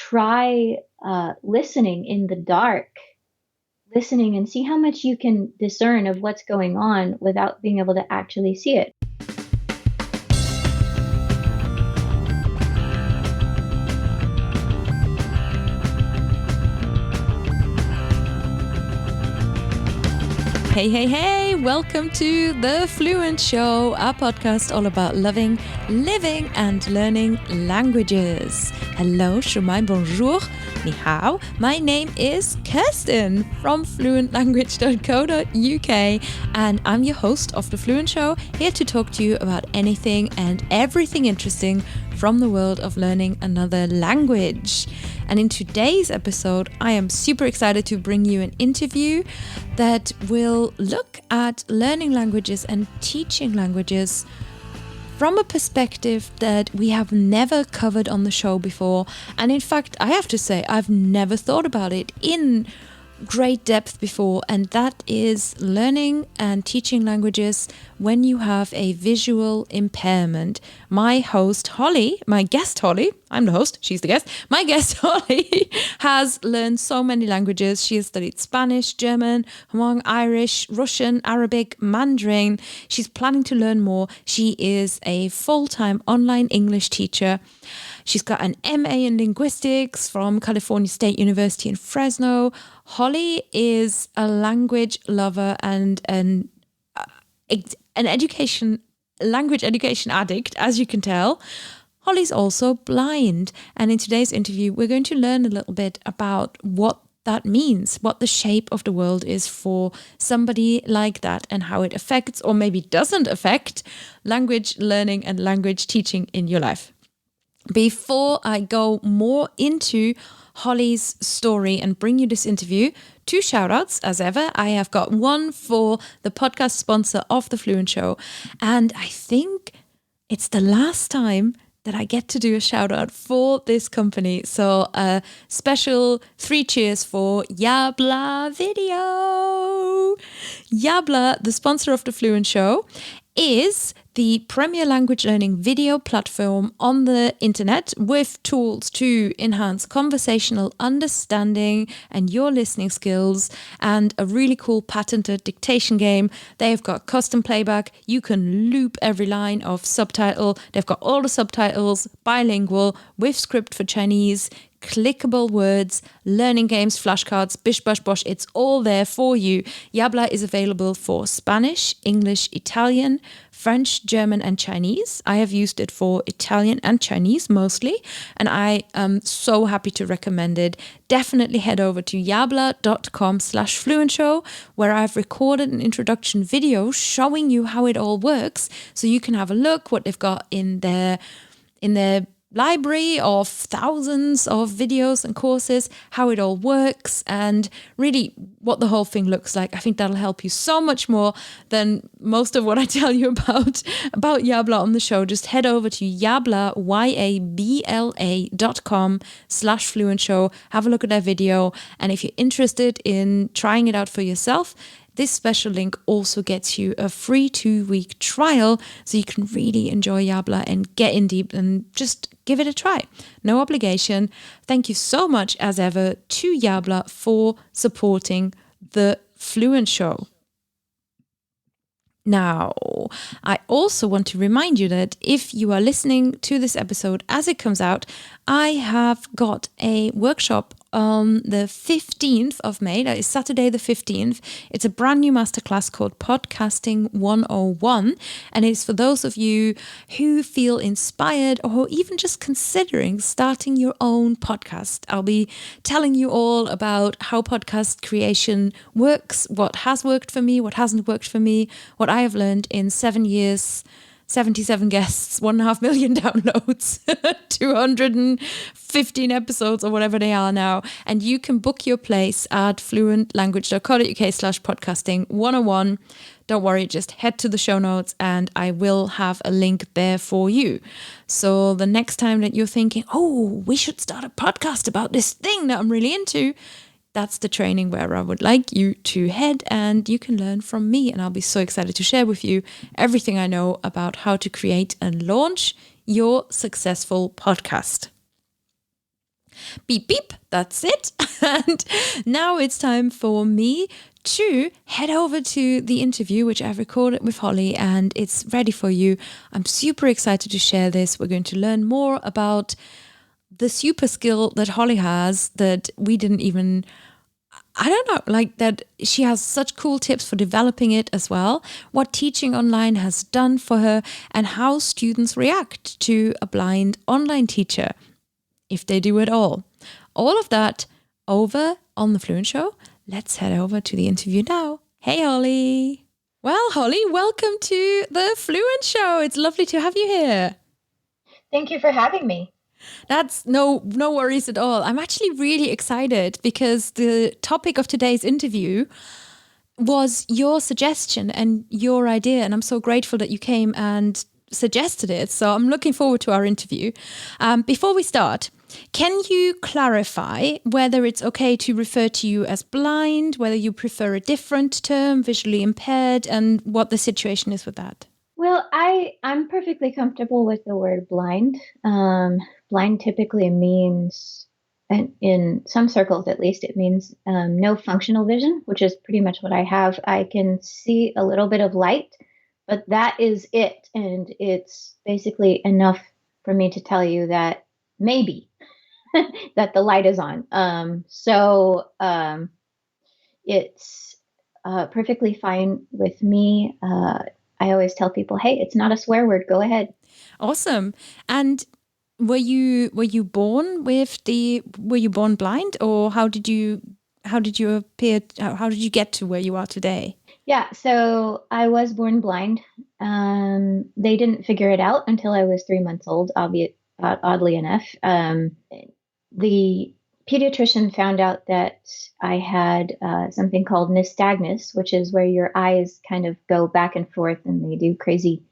try listening in the dark, listening and see how much you can discern of what's going on without being able to actually see it. Hey, hey, hey, welcome to The Fluent Show, a podcast all about loving, living and learning languages. Hello, shumai, bonjour, ni hao. My name is Kirsten from fluentlanguage.co.uk and I'm your host of The Fluent Show, here to talk to you about anything and everything interesting from the world of learning another language. And in today's episode, I am super excited to bring you an interview that will look at learning languages and teaching languages from a perspective that we have never covered on the show before. And in fact, I have to say, I've never thought about it in great depth before, and that is learning and teaching languages when you have a visual impairment. My host Holly, my guest Holly, I'm the host, she's the guest. My guest Holly has learned so many languages. She has studied Spanish, German, Hmong, Irish, Russian, Arabic, Mandarin. She's planning to learn more. She is a full-time online English teacher. She's got an MA in linguistics from California State University in Fresno. Holly is a language lover and an language education addict, as you can tell. Holly's also blind. And in today's interview, we're going to learn a little bit about what that means, what the shape of the world is for somebody like that and how it affects or maybe doesn't affect language learning and language teaching in your life. Before I go more into Holly's story and bring you this interview, 2 shout-outs as ever. I have got one for the podcast sponsor of The Fluent Show, and I think it's the last time that I get to do a shout-out for this company. So a special 3 cheers for Yabla Video. Yabla, the sponsor of The Fluent Show, is the premier language learning video platform on the internet with tools to enhance conversational understanding and your listening skills, and a really cool patented dictation game. They've got custom playback. You can loop every line of subtitle. They've got all the subtitles, bilingual, with script for Chinese, clickable words, learning games, flashcards, bish bash bosh, it's all there for you. Yabla is available for Spanish, English, Italian, French, German and Chinese. I have used it for Italian and Chinese mostly, and I am so happy to recommend it. Definitely head over to yabla.com/fluentshow, where I've recorded an introduction video showing you how it all works, so you can have a look what they've got in their library of thousands of videos and courses, how it all works, and really what the whole thing looks like. I think that'll help you so much more than most of what I tell you about Yabla on the show. Just head over to Yabla, yabla.com/fluentshow, have a look at their video, and if you're interested in trying it out for yourself, this special link also gets you a free 2-week trial, so you can really enjoy Yabla and get in deep and just give it a try. No obligation. Thank you so much, as ever, to Yabla for supporting The Fluent Show. Now, I also want to remind you that if you are listening to this episode as it comes out, I have got a workshop on the 15th of May. That is Saturday the 15th. It's a brand new masterclass called Podcasting 101. And it's for those of you who feel inspired or even just considering starting your own podcast. I'll be telling you all about how podcast creation works, what has worked for me, what hasn't worked for me, what I have learned in 7 years, 77 guests, 1.5 million downloads, 215 episodes or whatever they are now. And you can book your place at fluentlanguage.co.uk/podcasting 101. Don't worry, just head to the show notes and I will have a link there for you. So the next time that you're thinking, oh, we should start a podcast about this thing that I'm really into, that's the training where I would like you to head, and you can learn from me, and I'll be so excited to share with you everything I know about how to create and launch your successful podcast. Beep, beep, that's it. And now it's time for me to head over to the interview, which I've recorded with Holly, and it's ready for you. I'm super excited to share this. We're going to learn more about the super skill that Holly has that we didn't even, I don't know, like that she has such cool tips for developing it as well, what teaching online has done for her, and how students react to a blind online teacher, if they do at all. All of that over on the Fluent Show. Let's head over to the interview now. Hey, Holly. Well, Holly, welcome to the Fluent Show. It's lovely to have you here. Thank you for having me. That's no worries at all. I'm actually really excited because the topic of today's interview was your suggestion and your idea, and I'm so grateful that you came and suggested it. So I'm looking forward to our interview. Before we start, can you clarify whether it's okay to refer to you as blind, whether you prefer a different term, visually impaired, and what the situation is with that? Well, I'm perfectly comfortable with the word blind. Blind typically means, and in some circles at least, it means no functional vision, which is pretty much what I have. I can see a little bit of light, but that is it. And it's basically enough for me to tell you that maybe that the light is on. It's perfectly fine with me. I always tell people, hey, it's not a swear word. Go ahead. Awesome. And were you born blind, or how did you appear? How did you get to where you are today? Yeah, so I was born blind. They didn't figure it out until I was 3 months old, oddly enough. The pediatrician found out that I had something called nystagmus, which is where your eyes kind of go back and forth and they do crazy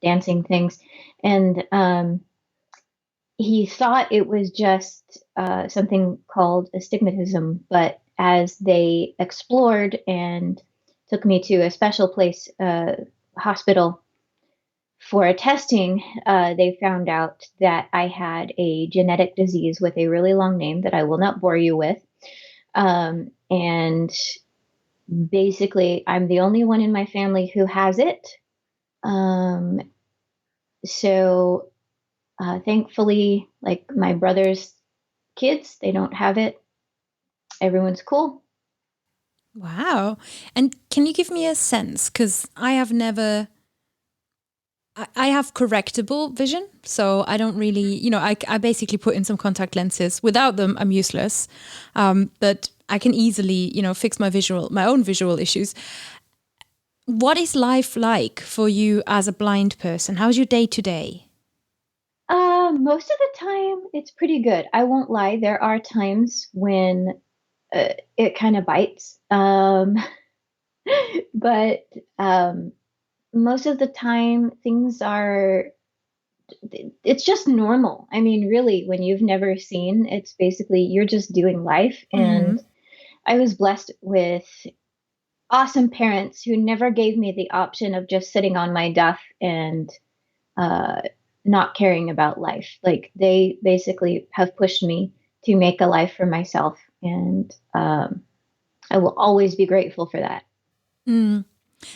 dancing things. And he thought it was just something called astigmatism, but as they explored and took me to a special place, hospital, for a testing, they found out that I had a genetic disease with a really long name that I will not bore you with. And basically, I'm the only one in my family who has it. So thankfully, like my brother's kids, they don't have it. Everyone's cool. Wow. And can you give me a sense? Because I have correctable vision, so I don't really, I basically put in some contact lenses. Without them, I'm useless. But I can easily, fix my own visual issues. What is life like for you as a blind person? How's your day to day? Most of the time, it's pretty good. I won't lie. There are times when it kind of bites. But most of the time, it's just normal. I mean, really, when you've never seen, it's basically you're just doing life. And I was blessed with awesome parents who never gave me the option of just sitting on my duff and not caring about life. Like they basically have pushed me to make a life for myself. And I will always be grateful for that. Mm.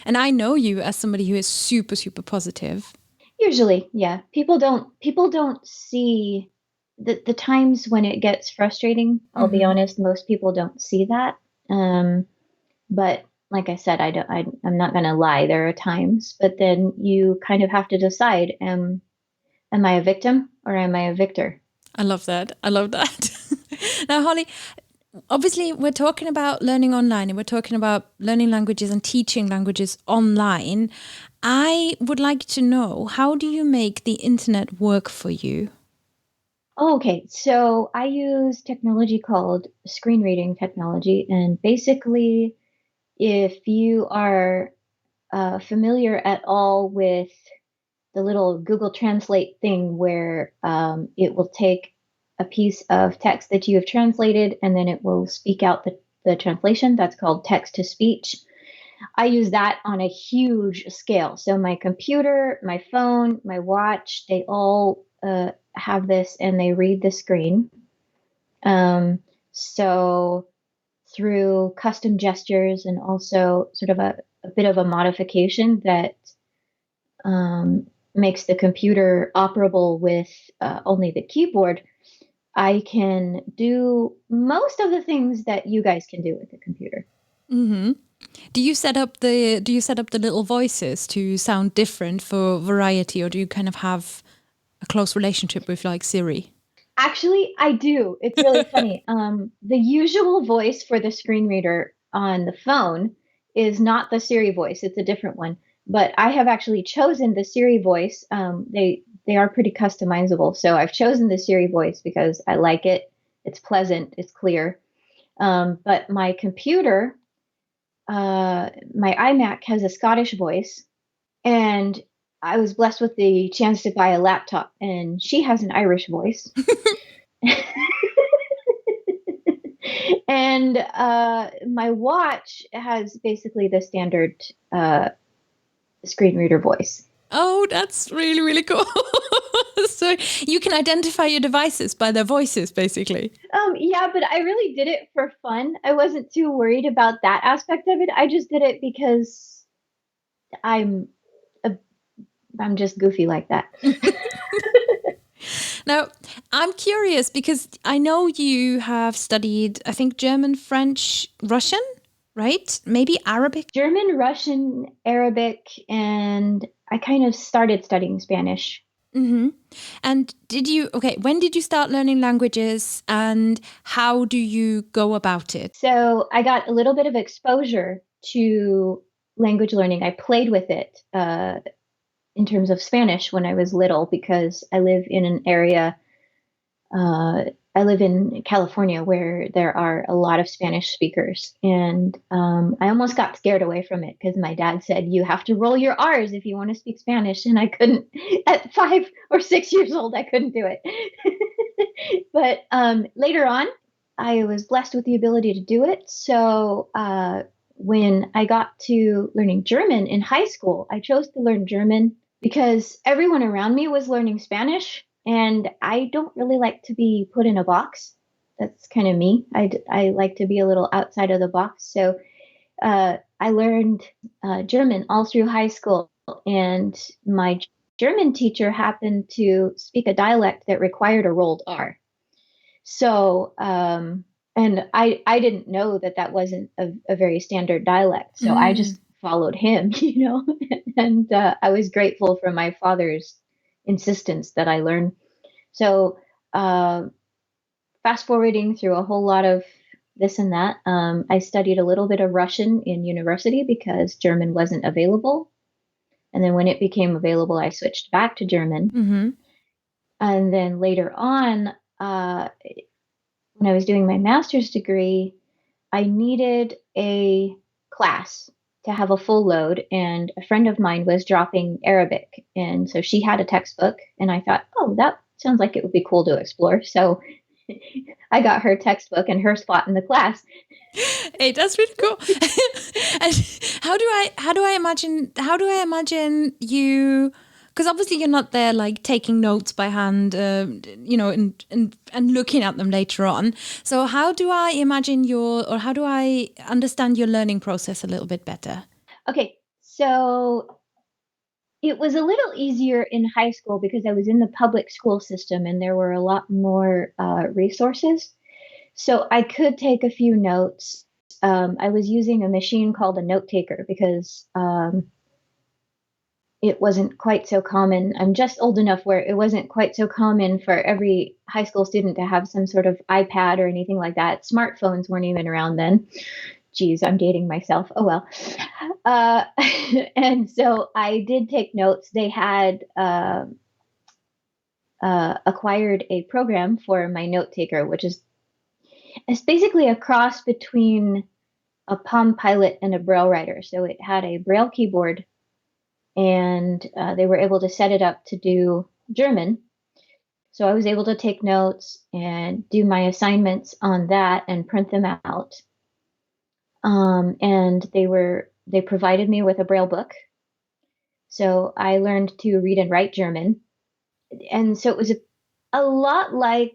And I know you as somebody who is super, super positive. Usually, yeah. People don't see the times when it gets frustrating. I'll be honest, most people don't see that. But like I said, I'm not gonna lie. There are times, but then you kind of have to decide, am I a victim or am I a victor? I love that. Now, Holly, obviously we're talking about learning online and we're talking about learning languages and teaching languages online. I would like to know, how do you make the internet work for you? Oh, okay, so I use technology called screen reading technology, and basically, if you are familiar at all with the little Google Translate thing where it will take a piece of text that you have translated and then it will speak out the translation. That's called text to speech. I use that on a huge scale. So my computer, my phone, my watch, they all have this and they read the screen. Um, so through custom gestures and also sort of a bit of a modification that um, makes the computer operable with only the keyboard, I can do most of the things that you guys can do with the computer. Mm-hmm. Do you set up the little voices to sound different for variety, or do you kind of have a close relationship with like Siri? Actually, I do. It's really funny. The usual voice for the screen reader on the phone is not the Siri voice. It's a different one. But I have actually chosen the Siri voice. They are pretty customizable. So I've chosen the Siri voice because I like it. It's pleasant. It's clear. But my computer, my iMac has a Scottish voice, and I was blessed with the chance to buy a laptop, and she has an Irish voice. And my watch has basically the standard screen reader voice. Oh, that's really, really cool. So you can identify your devices by their voices, basically. Yeah, but I really did it for fun. I wasn't too worried about that aspect of it. I just did it because I'm a, I'm just goofy like that. Now, I'm curious because I know you have studied, I think, German, French, Russian, right? Maybe Arabic. German, Russian, Arabic, and I kind of started studying Spanish. Mm-hmm. And when did you start learning languages and how do you go about it? So I got a little bit of exposure to language learning. I played with it in terms of Spanish when I was little because I live in an area. I live in California where there are a lot of Spanish speakers, and I almost got scared away from it because my dad said you have to roll your R's if you want to speak Spanish, and I couldn't. At 5 or 6 years old, I couldn't do it. But later on, I was blessed with the ability to do it. So when I got to learning German in high school, I chose to learn German because everyone around me was learning Spanish, and I don't really like to be put in a box. That's kind of me. I like to be a little outside of the box. So I learned German all through high school, and my German teacher happened to speak a dialect that required a rolled R. So, and I didn't know that that wasn't a very standard dialect. So I Mm. just followed him, and I was grateful for my father's insistence that I learn. So, fast forwarding through a whole lot of this and that, I studied a little bit of Russian in university because German wasn't available. And then when it became available, I switched back to German. Mm-hmm. And then later on, when I was doing my master's degree, I needed a class to have a full load, and a friend of mine was dropping Arabic. And so she had a textbook, and I thought, oh, that sounds like it would be cool to explore. So I got her textbook and her spot in the class. Hey, that's really cool. And how do I imagine you? Because obviously you're not there like taking notes by hand, and looking at them later on. So how do I imagine how do I understand your learning process a little bit better? Okay, so it was a little easier in high school because I was in the public school system and there were a lot more resources. So I could take a few notes. I was using a machine called a note taker because it wasn't quite so common. I'm just old enough where it wasn't quite so common for every high school student to have some sort of iPad or anything like that. Smartphones weren't even around then. Geez, I'm dating myself. Oh well. Uh, and so I did take notes. They had acquired a program for my note taker, which is it's basically a cross between a Palm Pilot and a Braille writer. So it had a Braille keyboard, and they were able to set it up to do German. So I was able to take notes and do my assignments on that and print them out. And they provided me with a Braille book. So I learned to read and write German. And so it was a lot like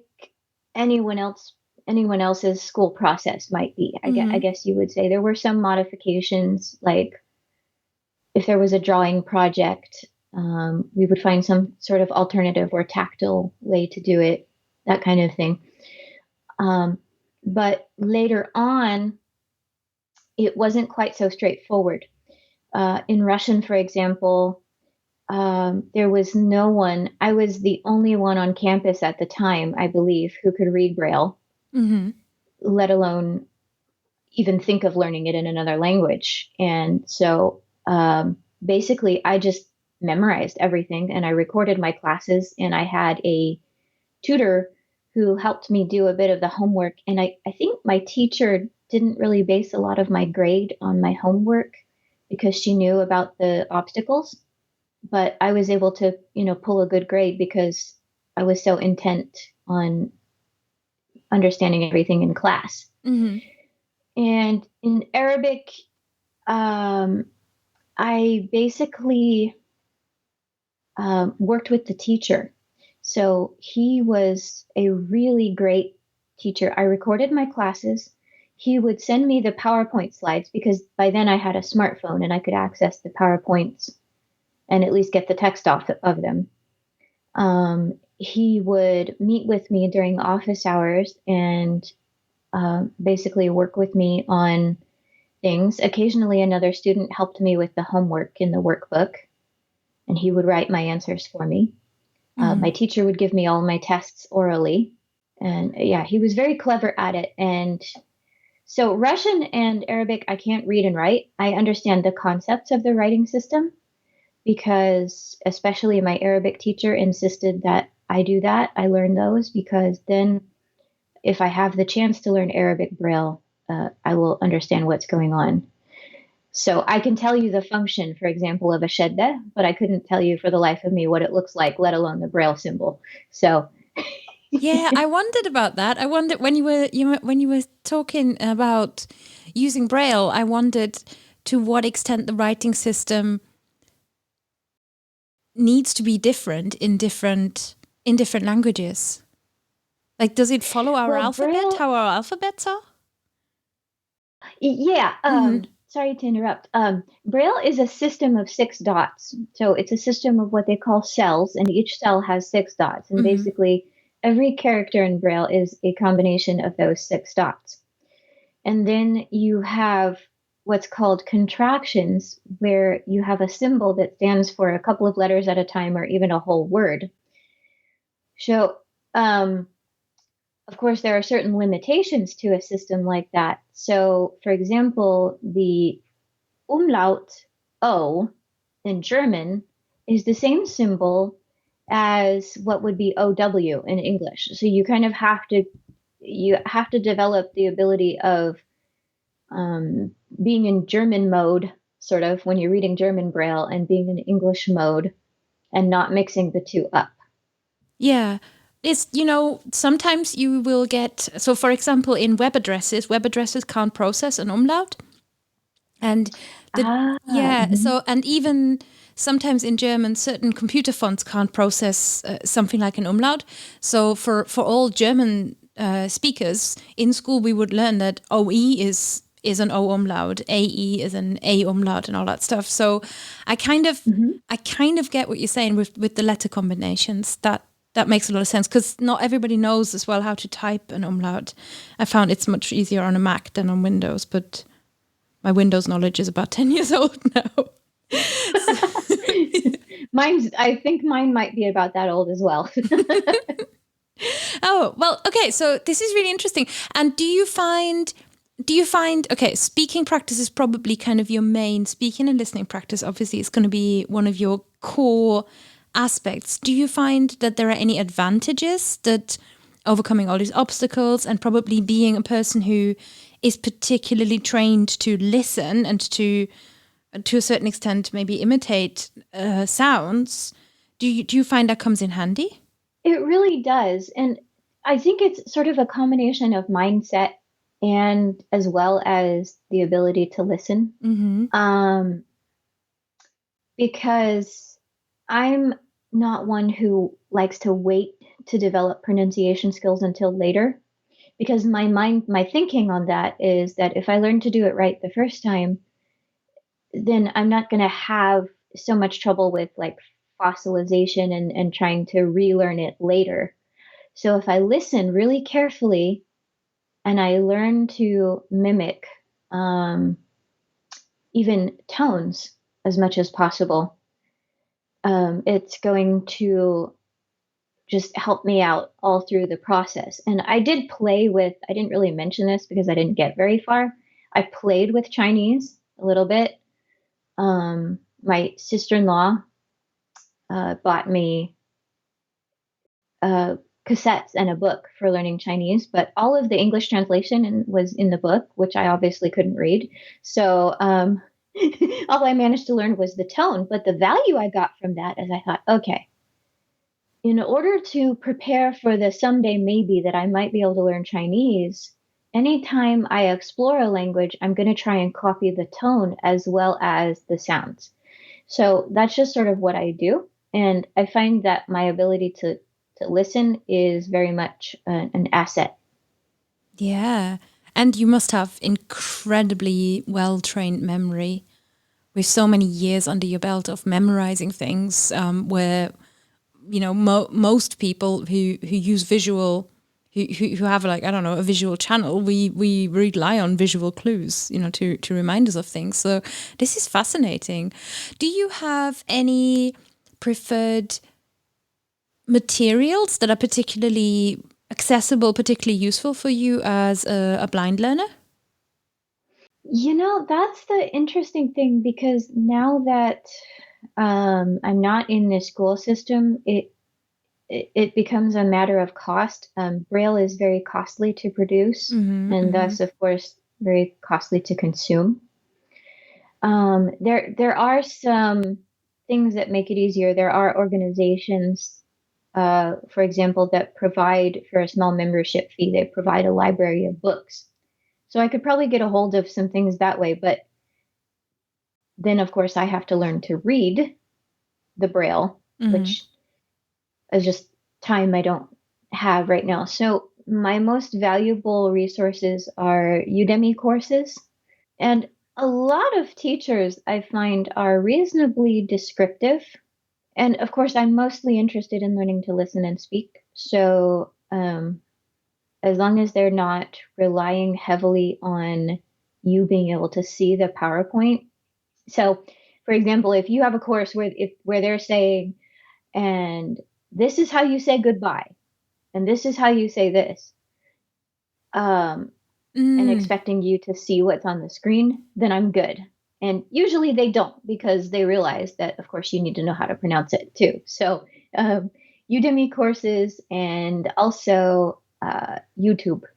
anyone else anyone else's school process might be. I Mm-hmm. guess you would say there were some modifications, like if there was a drawing project, we would find some sort of alternative or tactile way to do it, that kind of thing. Um, but later on, it wasn't quite so straightforward. In Russian, for example, there was no one, I was the only one on campus at the time, I believe, who could read Braille, Mm-hmm. let alone even think of learning it in another language. And so basically, I just memorized everything and I recorded my classes, and I had a tutor who helped me do a bit of the homework. And I think my teacher didn't really base a lot of my grade on my homework because she knew about the obstacles. But I was able to, pull a good grade because I was so intent on understanding everything in class. Mm-hmm. And in Arabic, um, I basically worked with the teacher. So he was a really great teacher. I recorded my classes. He would send me the PowerPoint slides because by then I had a smartphone and I could access the PowerPoints and at least get the text off of them. He would meet with me during office hours and basically work with me on things. Occasionally, another student helped me with the homework in the workbook, and he would write my answers for me. Mm-hmm. My teacher would give me all my tests orally. And yeah, he was very clever at it. And so, Russian and Arabic, I can't read and write. I understand the concepts of the writing system because, especially my Arabic teacher insisted that I do that. I learn those because then, if I have the chance to learn Arabic Braille, I will understand what's going on. So I can tell you the function, for example, of a shedda, but I couldn't tell you for the life of me what it looks like, let alone the Braille symbol. So, Yeah, I wondered about that. I wondered when when you were talking about using Braille, I wondered to what extent the writing system needs to be different in different languages. Like, does it follow our well, alphabet? Braille, How our alphabets are? yeah, Mm-hmm. sorry to interrupt. Braille is a system of six dots. So it's a system of what they call cells, and each cell has six dots. And Mm-hmm. basically, every character in Braille is a combination of those six dots. And then you have what's called contractions, where you have a symbol that stands for a couple of letters at a time or even a whole word. So, of course, there are certain limitations to a system like that. So, for example, the umlaut O in German is the same symbol as what would be OW in English. So you have to develop the ability of being in German mode, sort of, when you're reading German Braille, and being in English mode and not mixing the two up. Yeah. It's, sometimes you will get, so for example, in web addresses can't process an umlaut. And the, yeah, Mhm. so, and even sometimes in German, certain computer fonts can't process something like an umlaut. So for all German speakers in school, we would learn that OE is an O umlaut, AE is an A umlaut, and all that stuff. So I kind of Mhm. I kind of get what you're saying with the letter combinations. That makes a lot of sense because not everybody knows as well how to type an umlaut. I found it's much easier on a Mac than on Windows, but my Windows knowledge is about 10 years old now. I think mine might be about that old as well. Oh, well, okay, so this is really interesting. And do you find okay, speaking practice is probably kind of your main speaking and listening practice. Obviously, it's going to be one of your core aspects. Do you find that there are any advantages that overcoming all these obstacles and probably being a person who is particularly trained to listen and to a certain extent maybe imitate sounds, do you find that comes in handy? It really does. And I think it's sort of a combination of mindset and as well as the ability to listen. Mm-hmm. Um, because I'm not one who likes to wait to develop pronunciation skills until later. because my thinking on that is that if I learn to do it right the first time, then I'm not going to have so much trouble with like fossilization and trying to relearn it later. So if I listen really carefully and I learn to mimic um, even tones as much as possible, it's going to just help me out all through the process. And I did play with, I didn't really mention this because I didn't get very far. I played with Chinese a little bit. My sister-in-law bought me uh, cassettes and a book for learning Chinese, but all of the English translation was in the book, which I obviously couldn't read. So all I managed to learn was the tone. But the value I got from that is I thought, okay, in order to prepare for the someday maybe that I might be able to learn Chinese, anytime I explore a language, I'm going to try and copy the tone as well as the sounds. So that's just sort of what I do. And I find that my ability to listen is very much an asset. Yeah. And you must have incredibly well trained memory with so many years under your belt of memorizing things, where, most people who use visual, who have like, I don't know, a visual channel, we rely on visual clues, to remind us of things. So this is fascinating. Do you have any preferred materials that are particularly accessible, particularly useful for you as a blind learner? That's the interesting thing because now that I'm not in the school system, it becomes a matter of cost. Braille is very costly to produce, Mm-hmm, and mm-hmm. thus, of course, very costly to consume. There are some things that make it easier. There are organizations, for example, that provide for a small membership fee. They provide a library of books, so I could probably get a hold of some things that way. But then, of course, I have to learn to read the Braille, Mm-hmm. which is just time I don't have right now. So my most valuable resources are Udemy courses. And a lot of teachers I find are reasonably descriptive. And of course, I'm mostly interested in learning to listen and speak. So as long as they're not relying heavily on you being able to see the PowerPoint. So, for example, if you have a course where they're saying, and this is how you say goodbye, and this is how you say this, um, and Mm. expecting you to see what's on the screen, then I'm good. And usually they don't because they realize that, of course, you need to know how to pronounce it too. So, um, Udemy courses and also YouTube. I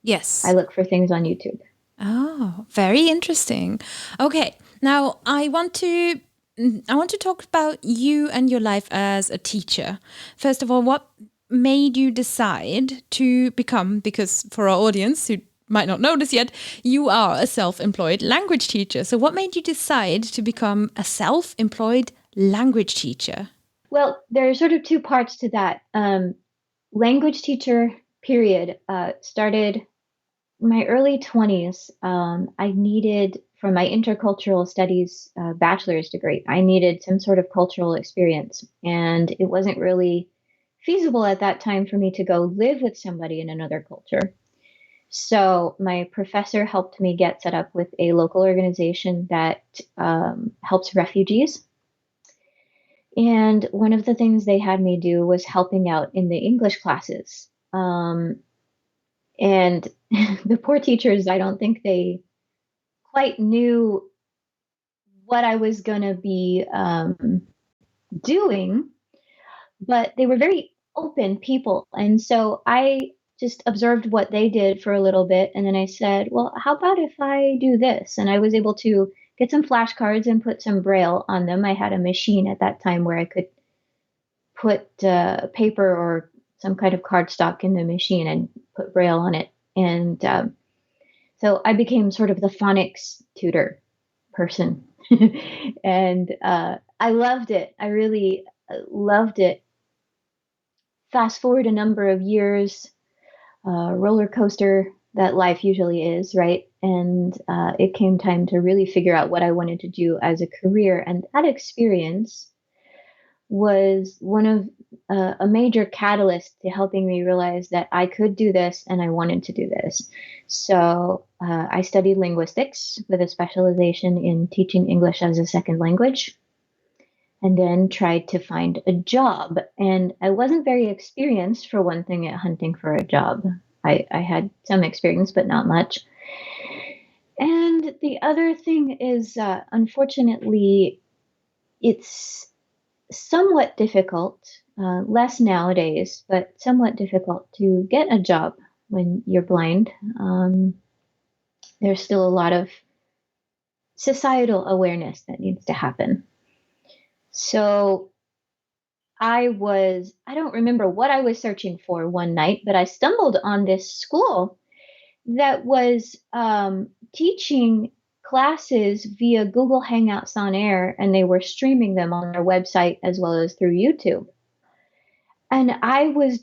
Yes. look for things on YouTube. Oh, very interesting. Okay, now I want to talk about you and your life as a teacher. First of all, what made you decide to become, because for our audience who might not know this yet, you are a self-employed language teacher. So what made you decide to become a self-employed language teacher? Well, there are sort of two parts to that. Language teacher period started my early 20s. I needed, for my intercultural studies bachelor's degree, I needed some sort of cultural experience. And it wasn't really feasible at that time for me to go live with somebody in another culture. So my professor helped me get set up with a local organization that helps refugees. And one of the things they had me do was helping out in the English classes. And the poor teachers, I don't think they quite knew what I was going to be doing, but they were very open people. And so I just observed what they did for a little bit. And then I said, well, how about if I do this? And I was able to get some flashcards and put some braille on them. I had a machine at that time where I could put paper or some kind of cardstock in the machine and put braille on it. And so I became sort of the phonics tutor person. And I loved it. I really loved it. Fast forward a number of years, roller coaster that life usually is, right? And it came time to really figure out what I wanted to do as a career. And that experience was one of a major catalyst to helping me realize that I could do this and I wanted to do this. So I studied linguistics with a specialization in teaching English as a second language, and then tried to find a job. And I wasn't very experienced, for one thing, at hunting for a job. I had some experience, but not much. And the other thing is, unfortunately, it's somewhat difficult, less nowadays, but somewhat difficult to get a job when you're blind. There's still a lot of societal awareness that needs to happen. So I don't remember what I was searching for one night, but I stumbled on this school that was teaching classes via Google Hangouts on Air, and they were streaming them on their website as well as through YouTube. And I was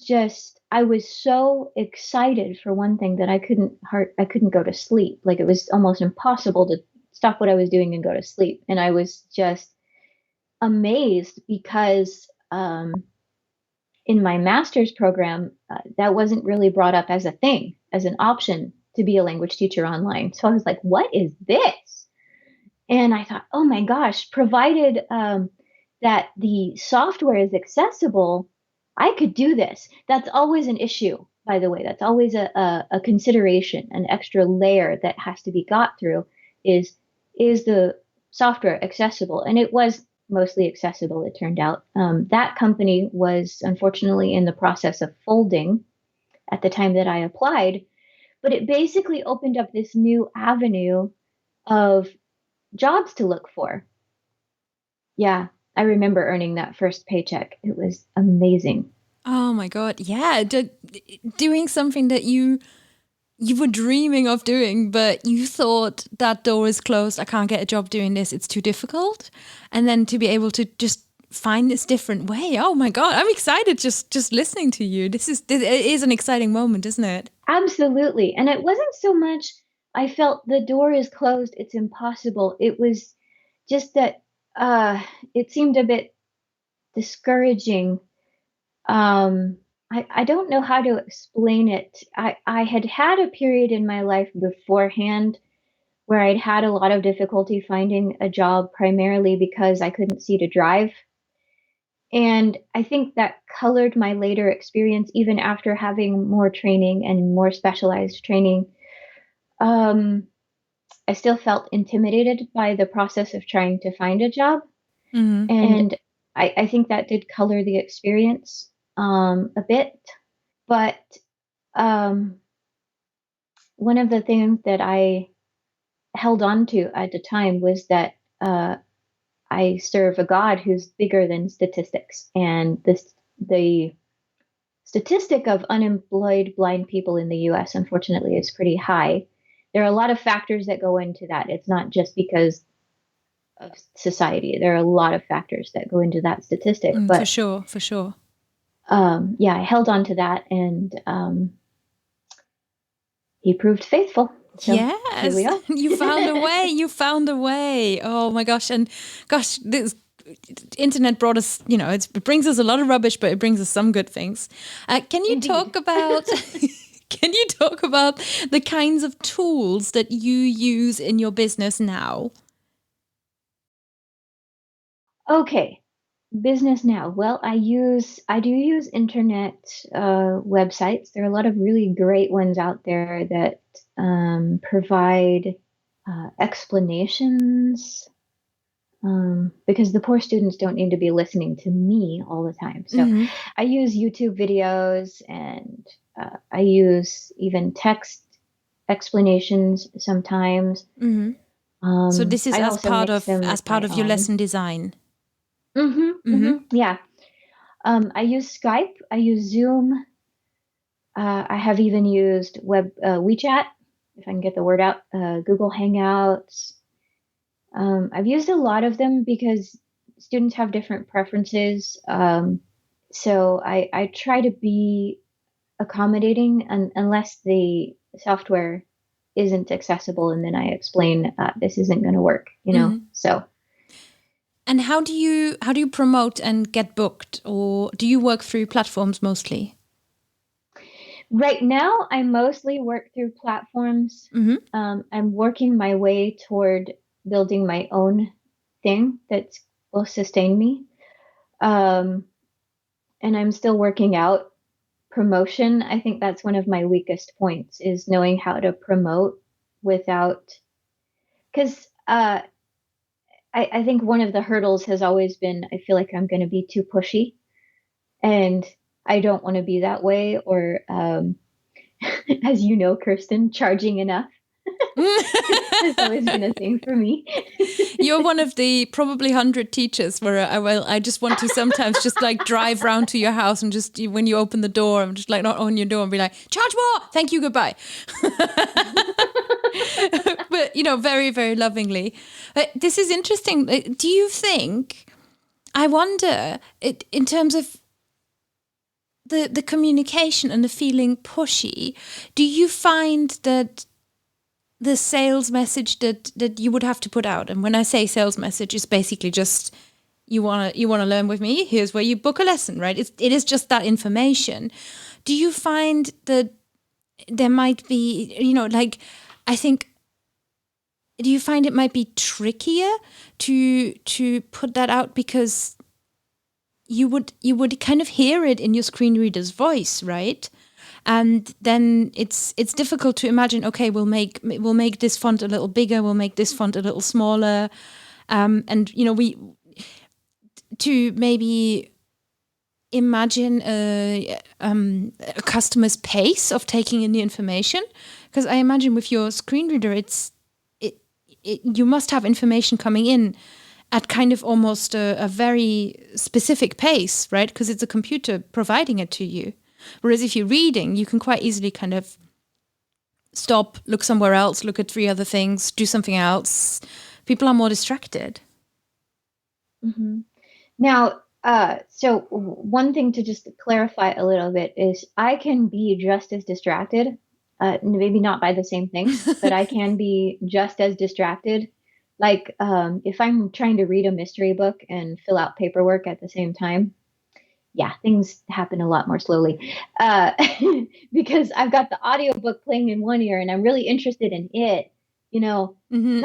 so excited, for one thing, that I couldn't go to sleep. Like, it was almost impossible to stop what I was doing and go to sleep. And I was just amazed because in my master's program, that wasn't really brought up as a thing, as an option to be a language teacher online. So I was like, what is this? And I thought, oh my gosh, provided that the software is accessible, I could do this. That's always an issue, by the way. That's always a consideration, an extra layer that has to be got through is the software accessible? And it was mostly accessible, it turned out. That company was unfortunately in the process of folding at the time that I applied, but it basically opened up this new avenue of jobs to look for. Yeah, I remember earning that first paycheck. It was amazing. Oh my God. Yeah. Doing something that you were dreaming of doing, but you thought that door is closed. I can't get a job doing this. It's too difficult. And then to be able to just find this different way. Oh my God. I'm excited just listening to you. It is an exciting moment, isn't it? Absolutely. And it wasn't so much I felt the door is closed, it's impossible. It was just that it seemed a bit discouraging. I don't know how to explain it. I had had a period in my life beforehand where I'd had a lot of difficulty finding a job, primarily because I couldn't see to drive. And I think that colored my later experience, even after having more training and more specialized training. Um, I still felt intimidated by the process of trying to find a job. Mm-hmm. And I think that did color the experience a bit. But um, one of the things that I held on to at the time was that I serve a God who's bigger than statistics. And the statistic of unemployed blind people in the US, unfortunately, is pretty high. There are a lot of factors that go into that. It's not just because of society. There are a lot of factors that go into that statistic. But For sure. Yeah, I held on to that, and he proved faithful. So yes, here we are. You found a way. You found a way. Oh my gosh! And gosh, this internet brought us. It brings us a lot of rubbish, but it brings us some good things. Can you talk about? Can you talk about the kinds of tools that you use in your business now? Okay, business now. Well, I do use internet websites. There are a lot of really great ones out there that provide explanations, because the poor students don't need to be listening to me all the time. So I use YouTube videos, and I use even text explanations sometimes. So this is I as also part mix of them with my your own. lesson design. Yeah. I use Skype. I use Zoom. I have even used WeChat, if I can get the word out. Google Hangouts. I've used a lot of them because students have different preferences. So I try to be accommodating unless the software isn't accessible, and then I explain this isn't going to work, So And how do you promote and get booked, or do you work through platforms mostly? right now I mostly work through platforms. Mm-hmm. I'm working my way toward building my own thing that will sustain me. Um, and I'm still working out promotion. I think that's one of my weakest points, is knowing how to promote without, because I think one of the hurdles has always been, I feel like I'm going to be too pushy, and I don't want to be that way, or as you know, Kirsten, charging enough has always been a thing for me. You're one of the probably 100 teachers where I just want to sometimes just like drive round to your house and just when you open the door, I'm just like not on your door and be like, charge more, thank you, goodbye. But very, very lovingly. This is interesting. Do you think, I wonder, in terms of the communication and the feeling pushy, do you find that the sales message that you would have to put out, and when I say sales message, is basically just you want to learn with me, here's where you book a lesson, right? It is just that information. Do you find that there might be, like, I think, do you find it might be trickier to put that out because you would kind of hear it in your screen reader's voice, right? And then it's difficult to imagine, okay, we'll make this font a little bigger, we'll make this font a little smaller, and we to maybe imagine a customer's pace of taking in the information, because I imagine with your screen reader, you must have information coming in at kind of almost a very specific pace, right? Because it's a computer providing it to you. Whereas if you're reading, you can quite easily kind of stop, look somewhere else, look at 3 other things, do something else. People are more distracted. Mm-hmm. Now, so one thing to just clarify a little bit is I can be just as distracted, maybe not by the same things, but I can be just as distracted. Like if I'm trying to read a mystery book and fill out paperwork at the same time, yeah, things happen a lot more slowly uh, because I've got the audiobook playing in one ear and I'm really interested in it, not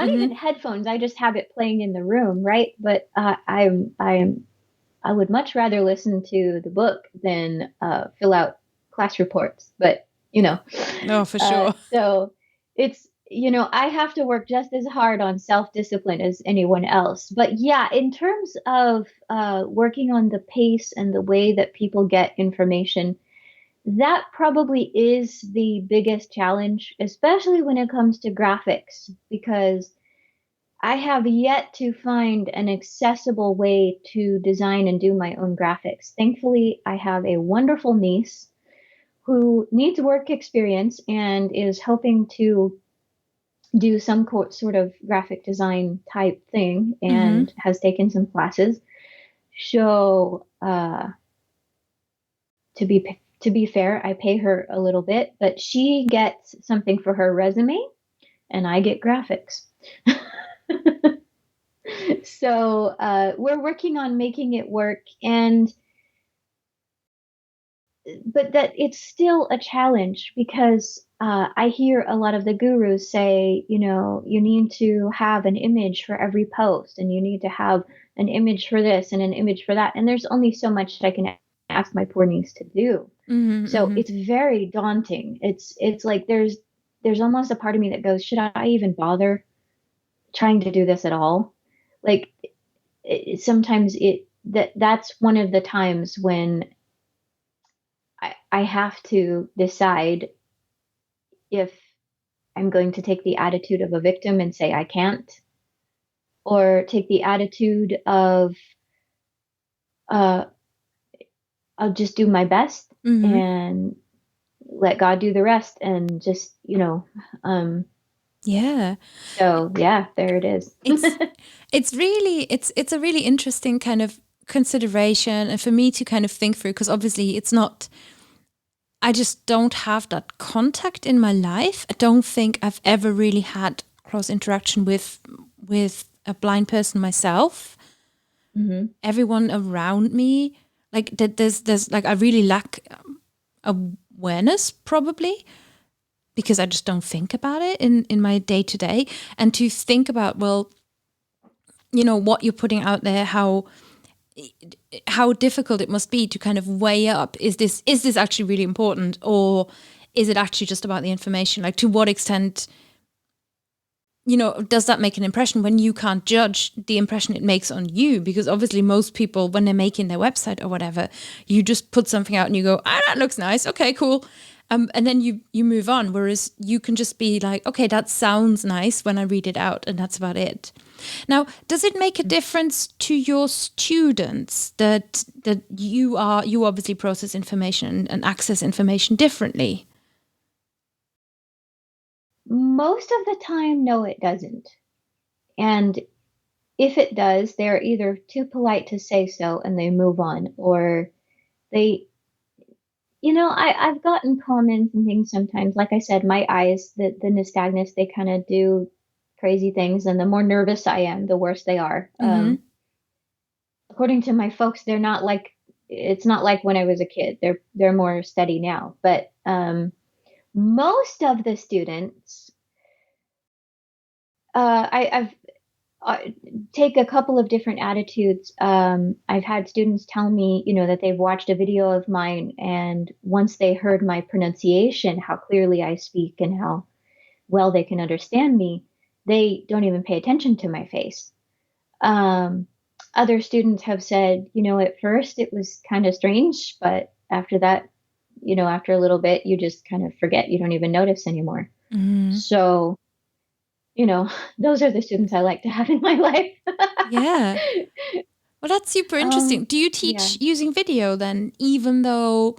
even headphones. I just have it playing in the room, right? But I would much rather listen to the book than fill out class reports. But No, for sure. so it's I have to work just as hard on self-discipline as anyone else. But yeah, in terms of working on the pace and the way that people get information, that probably is the biggest challenge, especially when it comes to graphics, because I have yet to find an accessible way to design and do my own graphics. Thankfully, I have a wonderful niece who needs work experience and is hoping to do some sort of graphic design type thing and has taken some classes. So, to be fair, I pay her a little bit, but she gets something for her resume and I get graphics. So we're working on making it work, but that it's still a challenge because I hear a lot of the gurus say, you need to have an image for every post, and you need to have an image for this and an image for that, and there's only so much I can ask my poor niece to do. So it's very daunting. It's like there's almost a part of me that goes, should I even bother trying to do this at all? Like sometimes that's one of the times when I have to decide if I'm going to take the attitude of a victim and say I can't, or take the attitude of I'll just do my best and let God do the rest, and just yeah. So yeah, there it is. It's a really interesting kind of consideration, and for me to kind of think through, because obviously it's not I just don't have that contact in my life. I don't think I've ever really had close interaction with a blind person myself. Mm-hmm. Everyone around me, like there's like I really lack awareness probably because I just don't think about it in my day to day. And to think about, well, you know, what you're putting out there, how difficult it must be to kind of weigh up, is this actually really important, or is it actually just about the information? Like, to what extent, you know, does that make an impression when you can't judge the impression it makes on you? Because obviously most people, when they're making their website or whatever, you just put something out and you go, that looks nice, okay, cool. And then you move on, whereas you can just be like, okay, that sounds nice when I read it out, and that's about it. Now, does it make a difference to your students that you obviously process information and access information differently? Most of the time, no, it doesn't. And if it does, they're either too polite to say so and they move on, or they, I've gotten comments and things sometimes. Like I said, my eyes, the nystagmus, they kind of do crazy things, and the more nervous I am, the worse they are. Mm-hmm. According to my folks, they're not like it's not like when I was a kid. They're more steady now. But most of the students, I've take a couple of different attitudes. I've had students tell me, that they've watched a video of mine, and once they heard my pronunciation, how clearly I speak and how well they can understand me, they don't even pay attention to my face. Um, Other students have said, at first it was kind of strange, but after that, after a little bit, you just kind of forget. You don't even notice anymore. Mm-hmm. So, those are the students I like to have in my life. Yeah. Well, that's super interesting. Do you Yeah. teach using video then, even though,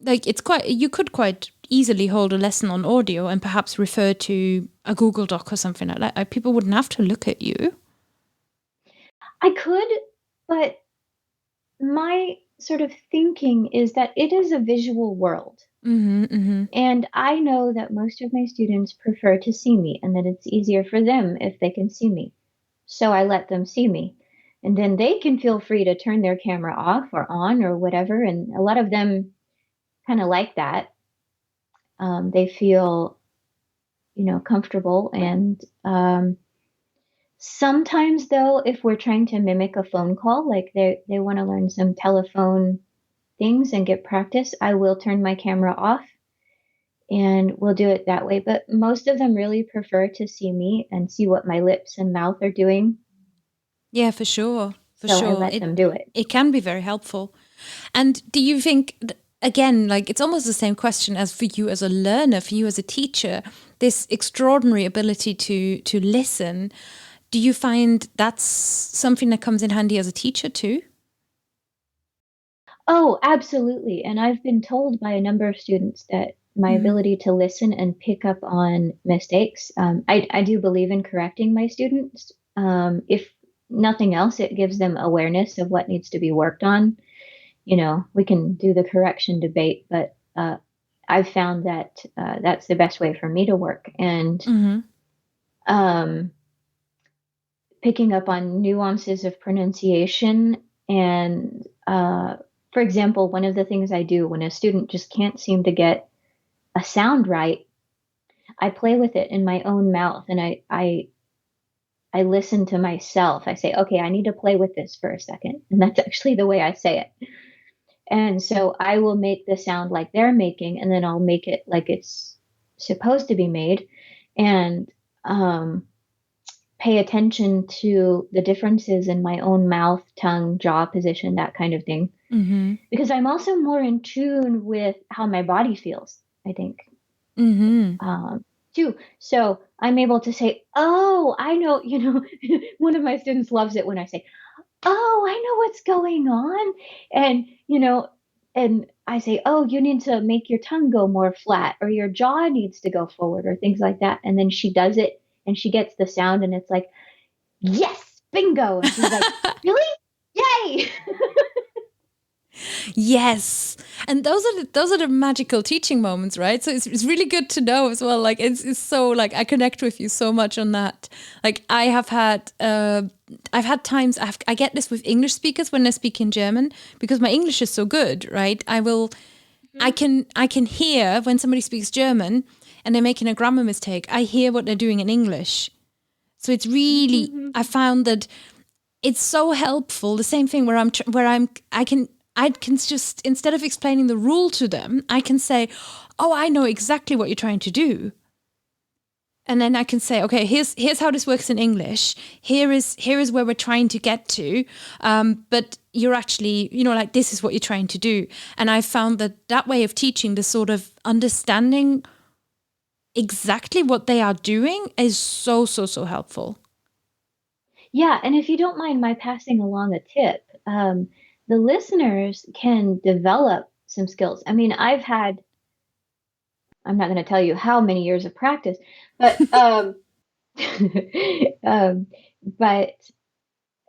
like, you could quite easily hold a lesson on audio and perhaps refer to a Google Doc or something like that? Like, people wouldn't have to look at you. I could, but my sort of thinking is that it is a visual world. Mm-hmm, mm-hmm. And I know that most of my students prefer to see me and that it's easier for them if they can see me. So I let them see me. And then they can feel free to turn their camera off or on or whatever. And a lot of them kind of like that. They feel, comfortable. And sometimes, though, if we're trying to mimic a phone call, like they want to learn some telephone things and get practice, I will turn my camera off and we'll do it that way. But most of them really prefer to see me and see what my lips and mouth are doing. Yeah, for sure. For So I sure. let them do it. It can be very helpful. And do you think, again, like, it's almost the same question as for you as a learner, for you as a teacher, this extraordinary ability to listen, do you find that's something that comes in handy as a teacher too? Oh, absolutely. And I've been told by a number of students that my Mm-hmm. ability to listen and pick up on mistakes, I do believe in correcting my students. If nothing else, it gives them awareness of what needs to be worked on. We can do the correction debate, but I've found that that's the best way for me to work. And Mm-hmm. um, picking up on nuances of pronunciation. And for example, one of the things I do when a student just can't seem to get a sound right, I play with it in my own mouth, and I listen to myself. I say, okay, I need to play with this for a second. And that's actually the way I say it. And so I will make the sound like they're making, and then I'll make it like it's supposed to be made. And pay attention to the differences in my own mouth, tongue, jaw position, that kind of thing. Mm-hmm. Because I'm also more in tune with how my body feels, I think, Mm-hmm. too. So I'm able to say, oh, I know, one of my students loves it when I say, oh, I know what's going on. And, and I say, oh, you need to make your tongue go more flat, or your jaw needs to go forward, or things like that. And then she does it and she gets the sound, and it's like, yes, bingo. And she's like, really? Yay. Yes. And those are the magical teaching moments, right? So it's really good to know as well. Like it's so like I connect with you so much on that. Like I've had times I get this with English speakers when they're speaking German because my English is so good, right? I can hear when somebody speaks German and they're making a grammar mistake. I hear what they're doing in English. So it's really I found that it's so helpful. The same thing I can just, instead of explaining the rule to them, I can say, oh, I know exactly what you're trying to do. And then I can say, okay, here's how this works in English. Here is where we're trying to get to. But you're actually, like this is what you're trying to do. And I found that way of teaching, the sort of understanding exactly what they are doing is so, so, so helpful. Yeah, and if you don't mind my passing along a tip, the listeners can develop some skills. I mean, I'm not going to tell you how many years of practice, but um, but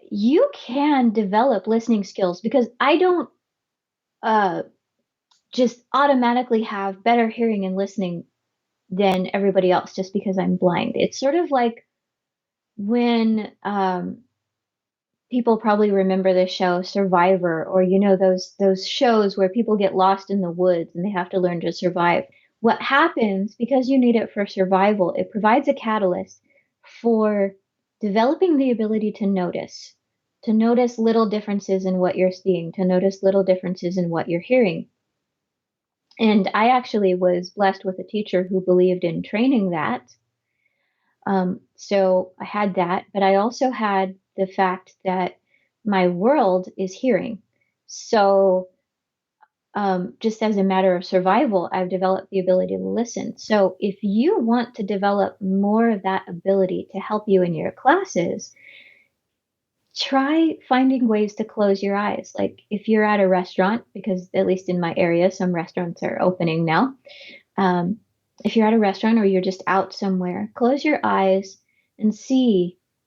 you can develop listening skills because I don't uh, just automatically have better hearing and listening than everybody else just because I'm blind. It's sort of like when people probably remember the show Survivor, or those shows where people get lost in the woods and they have to learn to survive. What happens, because you need it for survival, it provides a catalyst for developing the ability to notice little differences in what you're seeing, to notice little differences in what you're hearing. And I actually was blessed with a teacher who believed in training that. So I had that, but I also had the fact that my world is hearing. So just as a matter of survival, I've developed the ability to listen. So if you want to develop more of that ability to help you in your classes, try finding ways to close your eyes. Like if you're at a restaurant, because at least in my area, some restaurants are opening now. Um, if you're at a restaurant or you're just out somewhere, close your eyes and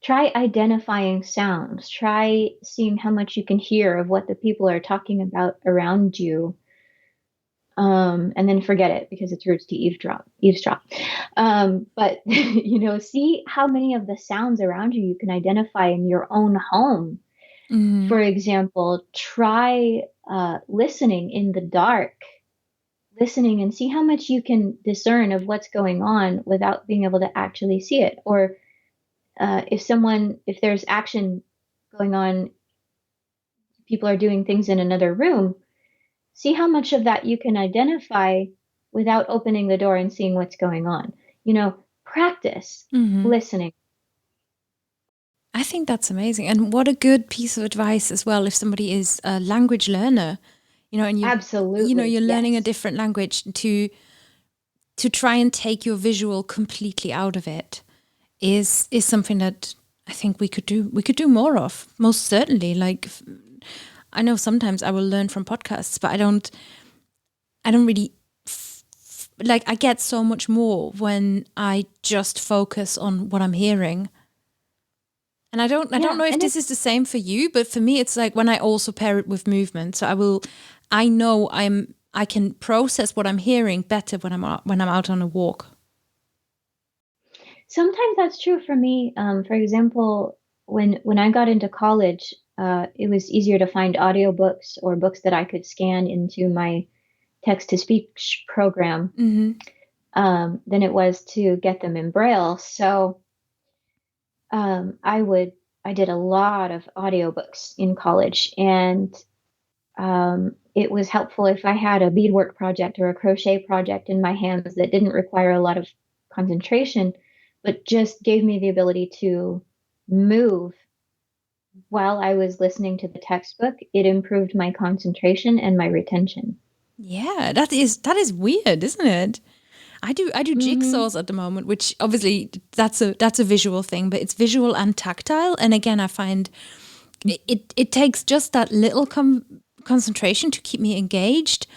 try identifying sounds, try seeing how much you can hear of what the people are talking about around you. And then forget it because it's rude to eavesdrop. But see how many of the sounds around you can identify in your own home. Mm-hmm. For example, try listening in the dark, listening and see how much you can discern of what's going on without being able to actually see it. Or if there's action going on, people are doing things in another room, see how much of that you can identify without opening the door and seeing what's going on. Practice listening. I think that's amazing. And what a good piece of advice as well if somebody is a language learner, and Absolutely, you're learning a yes. different language to try and take your visual completely out of it is something that I think we could do more of. Most certainly. Like I know sometimes I will learn from podcasts, but I don't really like I get so much more when I just focus on what I'm hearing. And I don't know if this is the same for you, but for me it's like when I also pair it with movement. So I can process what I'm hearing better when I'm out on a walk. Sometimes that's true for me. For example, when I got into college, it was easier to find audiobooks or books that I could scan into my text-to-speech program than it was to get them in Braille. So I did a lot of audiobooks in college, and it was helpful if I had a beadwork project or a crochet project in my hands that didn't require a lot of concentration, but just gave me the ability to move while I was listening to the textbook. It improved my concentration and my retention. Yeah, that is weird, isn't it? I do jigsaws at the moment, which obviously that's a visual thing, but it's visual and tactile. And again, I find it takes just that little concentration to keep me engaged,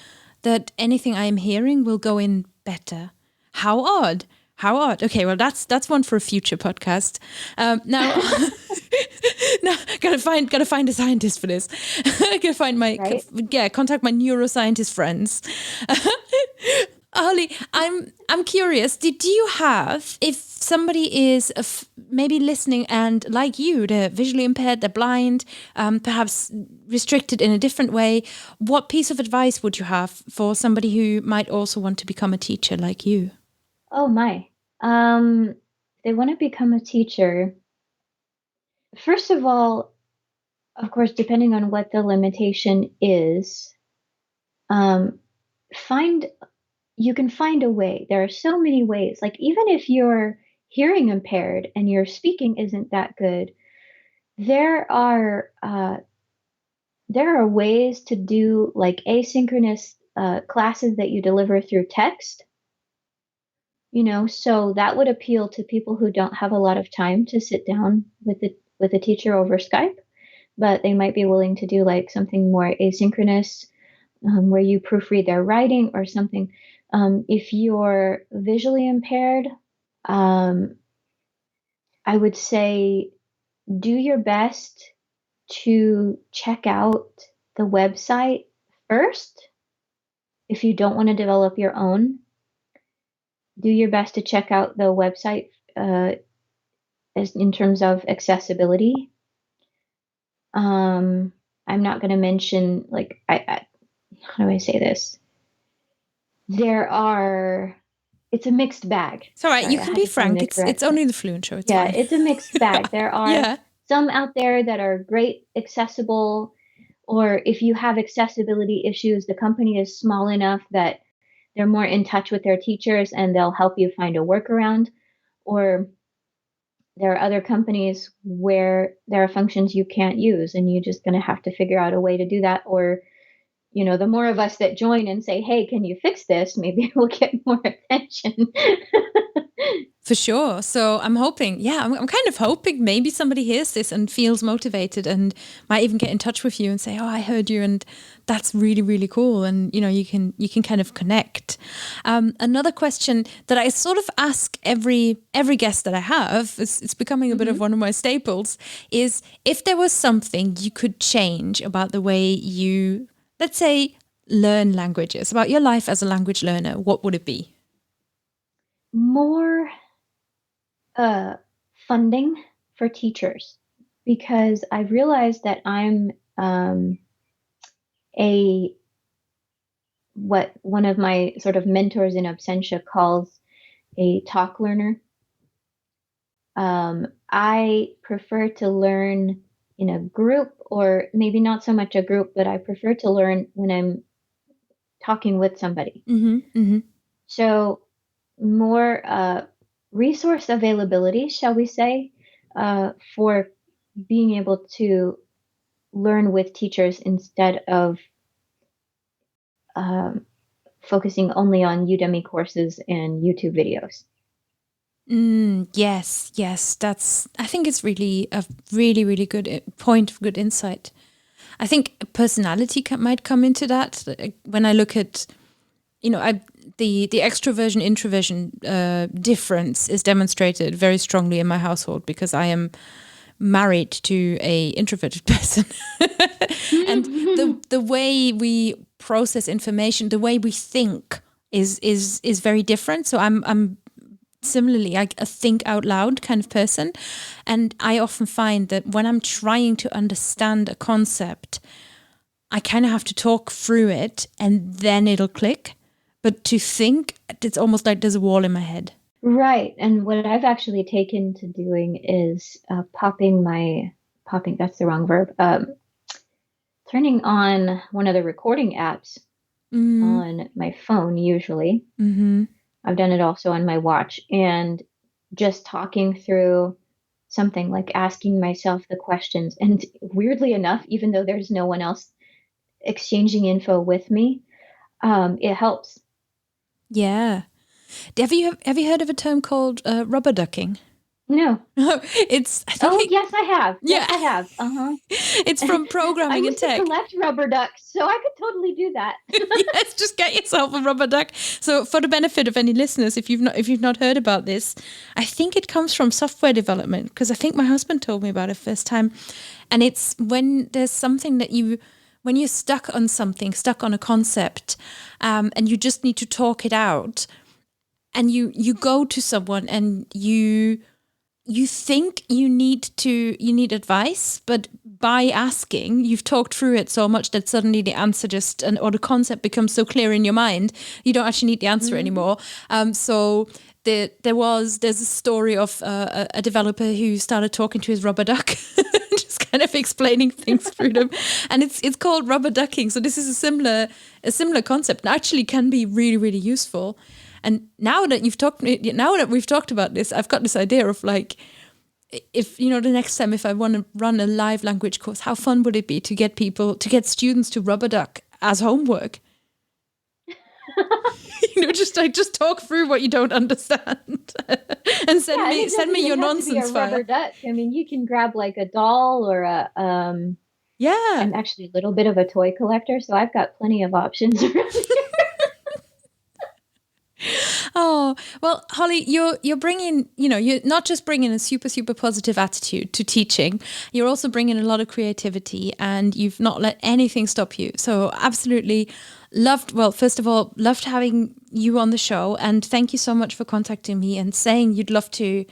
that anything I am hearing will go in better. How odd, How odd. Okay, well that's one for a future podcast. Now, now gotta find a scientist for this. Gotta find right? contact my neuroscientist friends. Holly, I'm curious. Did you have, if somebody is maybe listening and like you, they're visually impaired, they're blind, perhaps restricted in a different way, what piece of advice would you have for somebody who might also want to become a teacher like you? Oh my. They want to become a teacher. First of all, of course, depending on what the limitation is, um, find you can find a way. There are so many ways. Like even if you're hearing impaired and your speaking isn't that good, there are uh, there are ways to do like asynchronous classes that you deliver through text. So that would appeal to people who don't have a lot of time to sit down with a teacher over Skype, but they might be willing to do like something more asynchronous, where you proofread their writing or something. If you're visually impaired, um, I would say do your best to check out the website first. If you don't want to develop your own, do your best to check out the website as in terms of accessibility. Um, I'm not going to mention like how do I say this? There are It's a mixed bag. It's all right. You Sorry, I can had be to find frank. the It's correct. only the Fluent Show. It's Yeah, fine. it's a mixed bag. There are Yeah. some out there that are great accessible, or if you have accessibility issues, the company is small enough that they're more in touch with their teachers and they'll help you find a workaround. Or there are other companies where there are functions you can't use and you're just going to have to figure out a way to do that. Or the more of us that join and say, hey, can you fix this? Maybe we'll get more attention. For sure. So I'm hoping, I'm kind of hoping maybe somebody hears this and feels motivated and might even get in touch with you and say, "Oh, I heard you," and that's really, really cool. And you can kind of connect. Another question that I sort of ask every guest that I have, it's becoming a bit of one of my staples, is if there was something you could change about the way you, let's say, learn languages, about your life as a language learner, what would it be? More funding for teachers, because I realized that I'm a what one of my sort of mentors in absentia calls a talk learner. I prefer to learn in a group, or maybe not so much a group, but I prefer to learn when I'm talking with somebody. Mm-hmm, mm-hmm. So more resource availability, shall we say, for being able to learn with teachers instead of um, focusing only on Udemy courses and YouTube videos. Yes. I think it's really a really, really good point of good insight. I think personality might come into that. When I look at, the extroversion introversion difference is demonstrated very strongly in my household because I am married to a introverted person, and the way we process information, the way we think is very different. So I'm similarly like a think out loud kind of person, and I often find that when I'm trying to understand a concept, I kind of have to talk through it and then it'll click. But to think, it's almost like there's a wall in my head. Right. And what I've actually taken to doing is popping, that's the wrong verb, turning on one of the recording apps on my phone, usually. I've done it also on my watch, and just talking through something, like asking myself the questions. And weirdly enough, even though there's no one else exchanging info with me, it helps. Yeah. Have you heard of a term called rubber ducking? No. I think Oh, yes, I have. yeah, Yes, I have. Uh-huh. it's from I programming and used to tech. collect rubber ducks, so I could totally do that. Yes, just get yourself a rubber duck. So, for the benefit of any listeners, if you've not heard about this, I think it comes from software development, because I think my husband told me about it first time, and it's when there's something that when you're stuck on something, stuck on a concept, and you just need to talk it out, and you go to someone and you think you need advice, but by asking, you've talked through it so much that suddenly the answer or the concept becomes so clear in your mind, you don't actually need the answer anymore. So there's a story of a developer who started talking to his rubber duck, just kind of explaining things through them, and it's called rubber ducking. So this is a similar concept, and actually can be really, really useful. And now that we've talked about this, I've got this idea of like, if the next time if I want to run a live language course, how fun would it be to get students to rubber duck as homework? just talk through what you don't understand, and send me your nonsense file. Rubber duck. I mean, you can grab like a doll or I'm actually a little bit of a toy collector, so I've got plenty of options around here. Oh, well, Holly, you're bringing, you're not just bringing a super, super positive attitude to teaching, you're also bringing a lot of creativity, and you've not let anything stop you. So absolutely first of all, loved having you on the show, and thank you so much for contacting me and saying you'd love to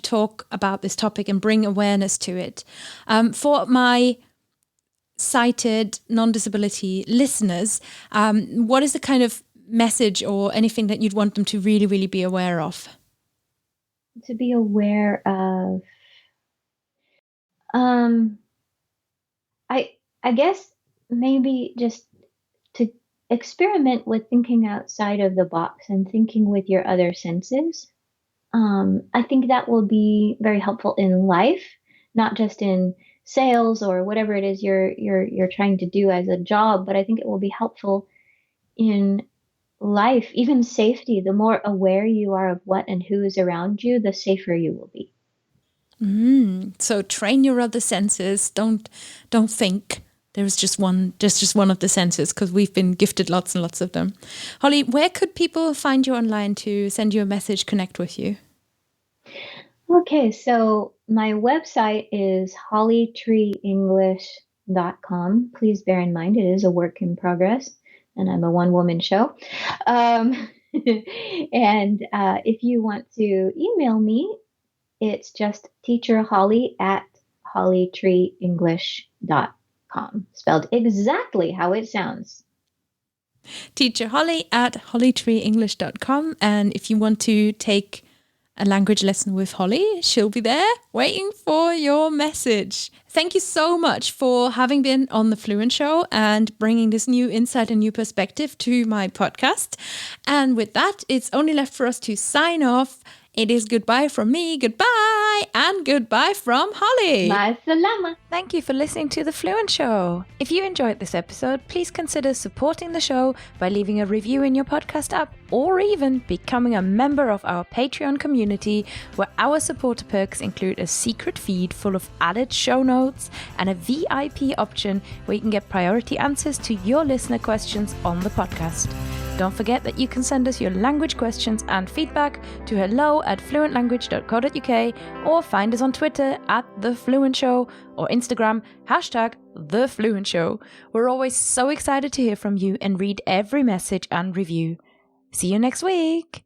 talk about this topic and bring awareness to it. For my sighted non-disability listeners, what is the kind of message or anything that you'd want them to really, really be aware of? To be aware of, I guess maybe just to experiment with thinking outside of the box and thinking with your other senses. I think that will be very helpful in life, not just in sales or whatever it is you're trying to do as a job, but I think it will be helpful in life, even safety. The more aware you are of what and who is around you, the safer you will be. So train your other senses. Don't think there's just one of the senses, because we've been gifted lots and lots of them. Holly, where could people find you online to send you a message, connect with you? Okay, so my website is hollytreeenglish.com. Please bear in mind it is a work in progress, and I'm a one-woman show. And if you want to email me, it's just teacherholly@hollytreeenglish.com, spelled exactly how it sounds. teacherholly@hollytreeenglish.com. And if you want to take a language lesson with Holly, she'll be there waiting for your message. Thank you so much for having been on The Fluent Show and bringing this new insight and new perspective to my podcast. And with that, it's only left for us to sign off. It is goodbye from me, goodbye, and goodbye from Holly. Ma salama. Thank you for listening to The Fluent Show. If you enjoyed this episode, please consider supporting the show by leaving a review in your podcast app, or even becoming a member of our Patreon community, where our supporter perks include a secret feed full of added show notes and a VIP option where you can get priority answers to your listener questions on the podcast. Don't forget that you can send us your language questions and feedback to hello@fluentlanguage.co.uk, or find us on Twitter @TheFluentShow or Instagram #TheFluentShow. We're always so excited to hear from you and read every message and review. See you next week.